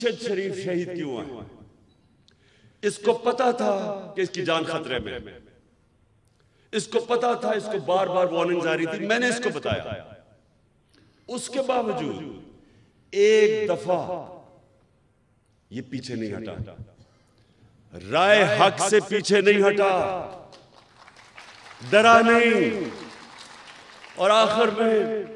अरशद शरीफ शहीद क्यों हुआ? इसको पता था कि इसकी जान खतरे में, इसको पता था, इसको बार बार वार्निंग जारी थी, मैंने इसको बताया। उसके बावजूद एक दफा ये पीछे नहीं हटा, राय हक से पीछे नहीं हटा, डरा नहीं। और आखिर में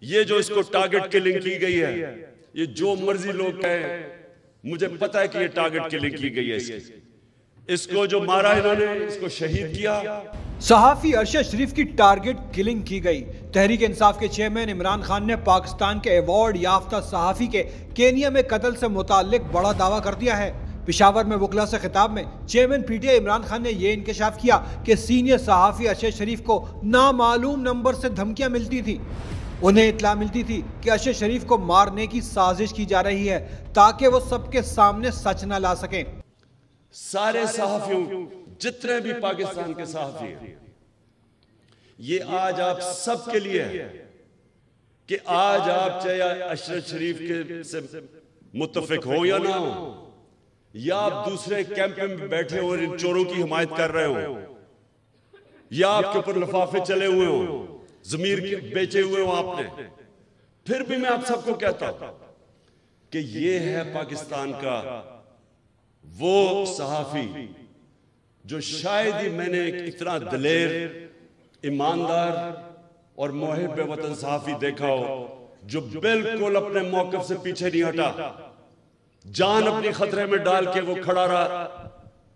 ये जो इसको टारगेट किलिंग की गई है, ये जो मर्जी लोग कहें, मुझे पता है कि ये टारगेट किलिंग की गई है। इसको जो मारा इन्होंने, इसको शहीद किया। सहाफी अरशद शरीफ की टारगेट किलिंग की गई। तहरीक इंसाफ के चेयरमैन इमरान खान ने पाकिस्तान के अवार्ड याफ्ता सहाफी के केनिया में कत्ल से मुताल्लिक बड़ा दावा कर दिया है। पेशावर में वकला से खिताब में चेयरमैन पीटीआई इमरान खान ने यह इंकशाफ किया कि सीनियर सहाफी अरशद शरीफ को नामालूम नंबर से धमकियां मिलती थी। उन्हें इत्तला मिलती थी कि अरशद शरीफ को मारने की साजिश की जा रही है ताकि वो सबके सामने सच न ला सकें। सारे सहाफियों, जितने भी पाकिस्तान के सहाफी हैं, ये आज आप सबके लिए है कि आज आप चाहे अरशद शरीफ के से मुत्तफिक हो या ना हो, या आप दूसरे कैंप में बैठे हो और इन चोरों की हिमायत कर रहे हो, या आपके ऊपर लिफाफे चले हुए हो, जमीर बेचे हुए हो आपने, फिर भी मैं आप सबको कहता हूं कि ये है पाकिस्तान का वो सहाफी जो शायद ही मैंने इतना दिलेर, ईमानदार और मुहिब वतन सहाफी देखा हो, जो बिल्कुल अपने मौकफ से पीछे नहीं हटा, जान अपनी खतरे में डाल के वो खड़ा रहा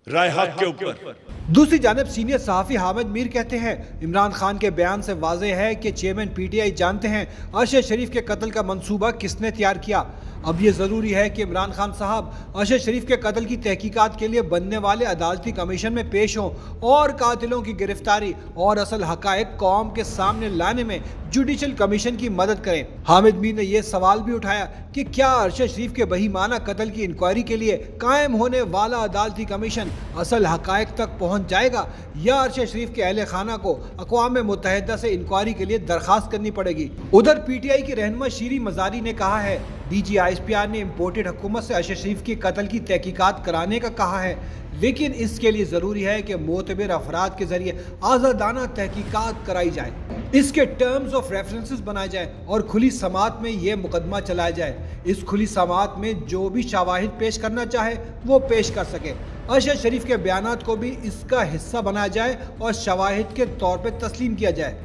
राय हक के ऊपर। दूसरी जानिब सीनियर सहाफी हामिद मीर कहते हैं, इमरान खान के बयान से वाज़ेह है कि चेयरमैन पीटीआई जानते हैं अरशद शरीफ के कत्ल का मंसूबा किसने तैयार किया। अब ये ज़रूरी है कि इमरान खान साहब अरशद शरीफ के कत्ल की तहकीकात के लिए बनने वाले अदालती कमीशन में पेश हों और कातिलों की गिरफ्तारी और असल हकायक कौम के सामने लाने में जुडिशल कमीशन की मदद करें। हामिद मीर ने यह सवाल भी उठाया कि क्या अरशद शरीफ के बहीमाना कत्ल की इंक्वायरी के लिए कायम होने वाला अदालती कमीशन असल हकायक तक पहुँच जाएगा या अरशद शरीफ के अहले खाना को अक़वाम मुत्तहिदा से इंक्वायरी के लिए दरखास्त करनी पड़ेगी। उधर पीटीआई की रहनुमा शीरी मजारी ने कहा है, DGISPR ने इम्पोर्टेड हुकूमत से अरशद शरीफ की कत्ल की तहकीकात कराने का कहा है, लेकिन इसके लिए ज़रूरी है कि मोतबर अफराद के जरिए आज़ादाना तहकीकात कराई जाए, इसके टर्म्स ऑफ रेफरेंसेस बनाए जाए और खुली समात में यह मुकदमा चलाया जाए। इस खुली समात में जो भी शवाहिद पेश करना चाहे वो पेश कर सके। अरशद शरीफ के बयानात को भी इसका हिस्सा बनाया जाए और शवाहिद के तौर पर तस्लीम किया जाए।